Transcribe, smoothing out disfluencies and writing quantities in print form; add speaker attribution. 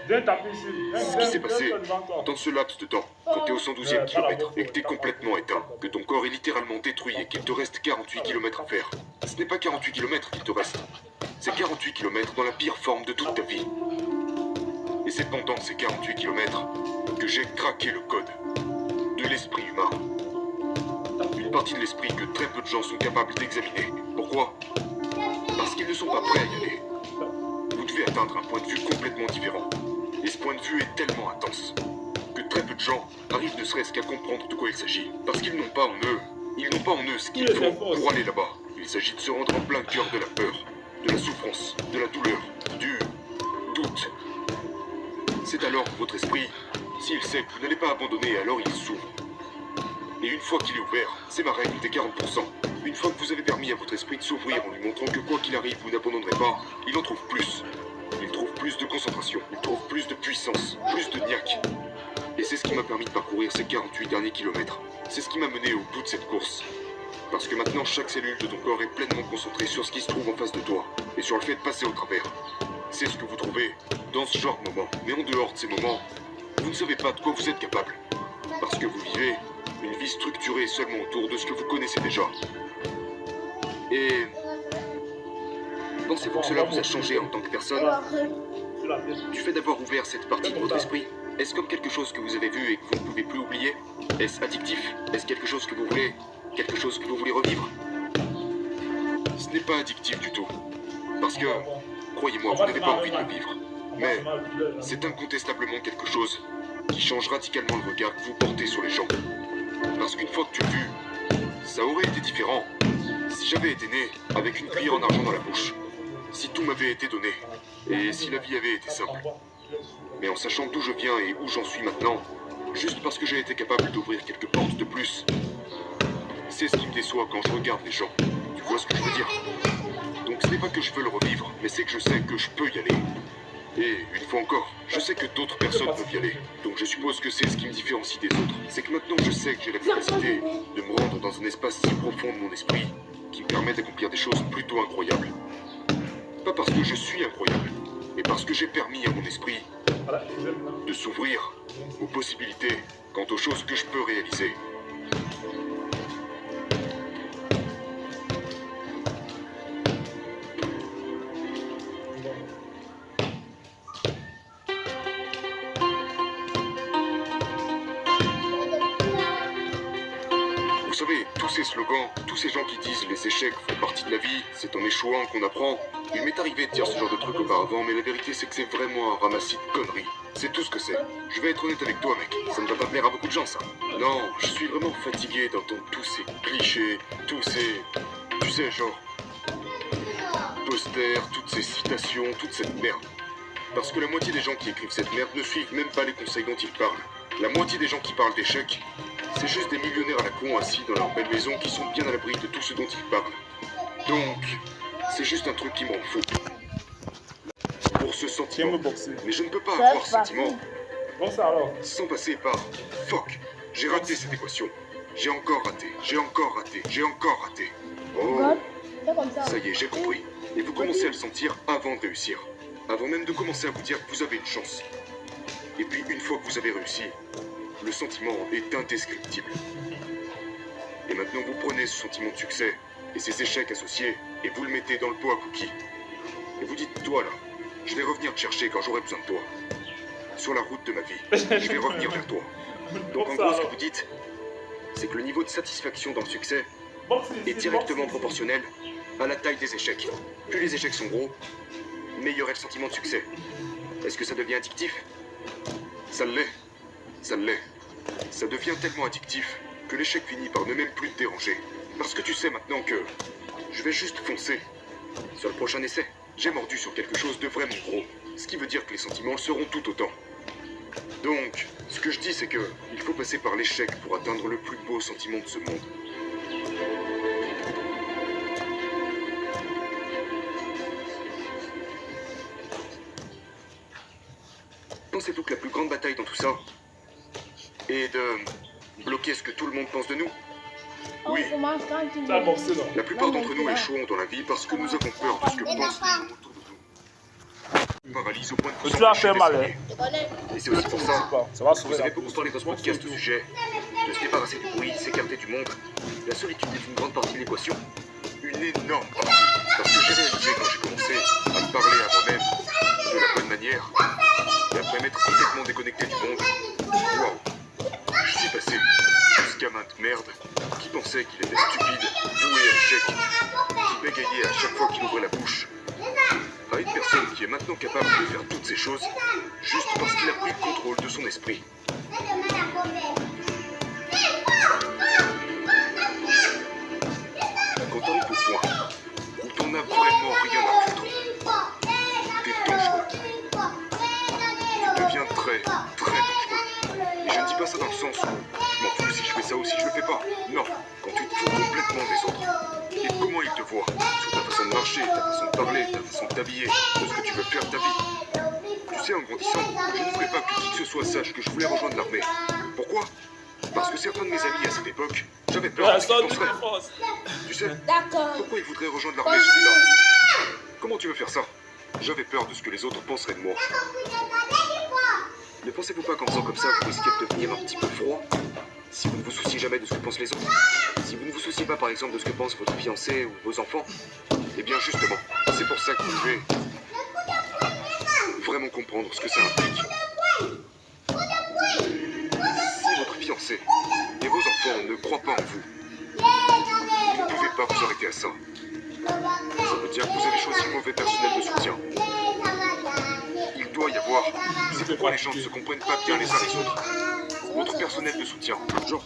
Speaker 1: Viens taper ici.
Speaker 2: Ce qui s'est passé dans ce laps de temps, quand t'es au 112e kilomètre et que t'es complètement éteint, que ton corps est littéralement détruit et qu'il te reste 48 kilomètres à faire, ce n'est pas 48 kilomètres qu'il te reste, c'est 48 kilomètres dans la pire forme de toute ta vie. Et c'est pendant ces 48 kilomètres que j'ai craqué le code de l'esprit humain. Une partie de l'esprit que très peu de gens sont capables d'examiner. Pourquoi? Parce qu'ils ne sont pas prêts à y aller. Vous devez atteindre un point de vue complètement différent. Et ce point de vue est tellement intense que très peu de gens arrivent ne serait-ce qu'à comprendre de quoi il s'agit. Parce qu'ils n'ont pas en eux, ce qu'il faut pour aller là-bas. Il s'agit de se rendre en plein cœur de la peur, de la souffrance, de la douleur, du doute. C'est alors que votre esprit, s'il sait que vous n'allez pas abandonner, alors il s'ouvre. Et une fois qu'il est ouvert, c'est ma règle des 40%. Une fois que vous avez permis à votre esprit de s'ouvrir en lui montrant que quoi qu'il arrive, vous n'abandonnerez pas, il en trouve plus. Il trouve plus de concentration, il trouve plus de puissance, plus de niaque. Et c'est ce qui m'a permis de parcourir ces 48 derniers kilomètres. C'est ce qui m'a mené au bout de cette course. Parce que maintenant, chaque cellule de ton corps est pleinement concentrée sur ce qui se trouve en face de toi, et sur le fait de passer au travers. C'est ce que vous trouvez dans ce genre de moment. Mais en dehors de ces moments, vous ne savez pas de quoi vous êtes capable. Parce que vous vivez une vie structurée seulement autour de ce que vous connaissez déjà. Et pensez-vous que cela vous a changé en tant que personne? Du fait d'avoir ouvert cette partie de votre esprit, est-ce comme quelque chose que vous avez vu et que vous ne pouvez plus oublier? Est-ce addictif? Est-ce quelque chose que vous voulez? Quelque chose que vous voulez revivre? Ce n'est pas addictif du tout. Parce que, croyez-moi, vous n'avez pas envie de le vivre. Mais c'est incontestablement quelque chose qui change radicalement le regard que vous portez sur les gens. Parce qu'une fois que tu l'as vu, ça aurait été différent si j'avais été né avec une cuillère en argent dans la bouche. Si tout m'avait été donné. Et si la vie avait été simple. Mais en sachant d'où je viens et où j'en suis maintenant, juste parce que j'ai été capable d'ouvrir quelques portes de plus, c'est ce qui me déçoit quand je regarde les gens. Tu vois ce que je veux dire? Donc ce n'est pas que je veux le revivre, mais c'est que je sais que je peux y aller. Et une fois encore, je sais que d'autres personnes peuvent y aller. Donc je suppose que c'est ce qui me différencie des autres. C'est que maintenant je sais que j'ai la capacité de me rendre dans un espace si profond de mon esprit qui me permet d'accomplir des choses plutôt incroyables. Pas parce que je suis incroyable, mais parce que j'ai permis à mon esprit de s'ouvrir aux possibilités quant aux choses que je peux réaliser. Vous savez, tous ces slogans, tous ces gens qui disent les échecs font partie de la vie, c'est en échouant qu'on apprend. Il m'est arrivé de dire ce genre de truc auparavant, mais la vérité c'est que c'est vraiment un ramassis de conneries. C'est tout ce que c'est. Je vais être honnête avec toi, mec. Ça ne va pas plaire à beaucoup de gens, ça. Non, je suis vraiment fatigué d'entendre tous ces clichés, tous ces... Tu sais, genre... posters, toutes ces citations, toute cette merde. Parce que la moitié des gens qui écrivent cette merde ne suivent même pas les conseils dont ils parlent. La moitié des gens qui parlent d'échecs, c'est juste des millionnaires à la con assis dans leur belle maison qui sont bien à l'abri de tout ce dont ils parlent. Donc, c'est juste un truc qui m'en fout. Pour ce sentiment. Mais je ne peux pas avoir ce sentiment sans passer par fuck. J'ai raté cette équation. J'ai encore raté. J'ai encore raté. J'ai encore raté. Oh, ça y est, j'ai compris. Et vous commencez à le sentir avant de réussir. Avant même de commencer à vous dire que vous avez une chance. Et puis une fois que vous avez réussi, le sentiment est indescriptible. Et maintenant vous prenez ce sentiment de succès et ces échecs associés et vous le mettez dans le pot à cookies. Et vous dites, toi là, je vais revenir te chercher quand j'aurai besoin de toi. Sur la route de ma vie, je vais revenir vers toi. Donc en gros ce que vous dites, c'est que le niveau de satisfaction dans le succès est directement proportionnel à la taille des échecs. Plus les échecs sont gros, meilleur est le sentiment de succès. Est-ce que ça devient addictif? Ça l'est. Ça l'est. Ça devient tellement addictif que l'échec finit par ne même plus te déranger. Parce que tu sais maintenant que je vais juste foncer. Sur le prochain essai, j'ai mordu sur quelque chose de vraiment gros. Ce qui veut dire que les sentiments le seront tout autant. Donc, ce que je dis c'est que il faut passer par l'échec pour atteindre le plus beau sentiment de ce monde. Pensez-vous que la plus grande bataille dans tout ça est de bloquer ce que tout le monde pense de nous? Oui. La plupart d'entre nous échouons dans la vie parce que nous avons peur de ce que pensent les gens autour de nous. paralyse au point de vous
Speaker 1: Tu as
Speaker 2: empêcher
Speaker 1: fait mal, hein.
Speaker 2: d'essayer. Et c'est aussi pour ça
Speaker 1: Ça va
Speaker 2: que
Speaker 1: sauver
Speaker 2: vous
Speaker 1: la
Speaker 2: avez beaucoup parlé dans ce podcast au sujet de se débarrasser du bruit, s'écarter du monde. La solitude est une grande partie de l'équation. Une énorme partie. Parce que j'ai réalisé quand j'ai commencé à me parler à moi-même de la bonne manière, et après m'être complètement déconnecté du monde, waouh, je suis passé de ce gamin de merde qui pensait qu'il était stupide, voué à l'échec, qui bégayait à chaque fois qu'il ouvrait la bouche, à une personne qui est maintenant capable de faire toutes ces choses juste parce qu'il a pris le contrôle de son esprit. Quand t'arrives au point où t'en as vraiment rien à foutre, t'es dangereux. Tu deviens très, très dangereux. Et je ne dis pas ça dans le sens où je m'en fous si je fais ça ou si je le fais pas. Non, quand tu te fous complètement des autres. Et comment ils te voient, sur ta façon de marcher, ta façon de parler, ta façon de t'habiller, de ce que tu veux faire de ta vie. Tu sais, en grandissant, je ne voulais pas que qui que ce soit sache que je voulais rejoindre l'armée. Pourquoi? Parce que certains de mes amis à cette époque, j'avais peur de ce qu'ils penseraient. Tu sais, pourquoi ils voudraient rejoindre l'armée celui-là? Comment tu veux faire ça? J'avais peur de ce que les autres penseraient de moi. Ne pensez-vous pas qu'en faisant comme ça, vous risquez de devenir un petit peu froid? Si vous ne vous souciez jamais de ce que pensent les autres? Si vous ne vous souciez pas par exemple de ce que pense votre fiancé ou vos enfants? Eh bien justement, c'est pour ça que vous devez vraiment comprendre ce que ça implique. Si votre fiancé et vos enfants ne croient pas en vous, vous ne pouvez pas vous arrêter à ça. Ça veut dire que vous avez choisi le mauvais personnel de soutien. Il doit y avoir. C'est pourquoi les gens ne se comprennent pas bien les uns les autres. Votre personnel de soutien, genre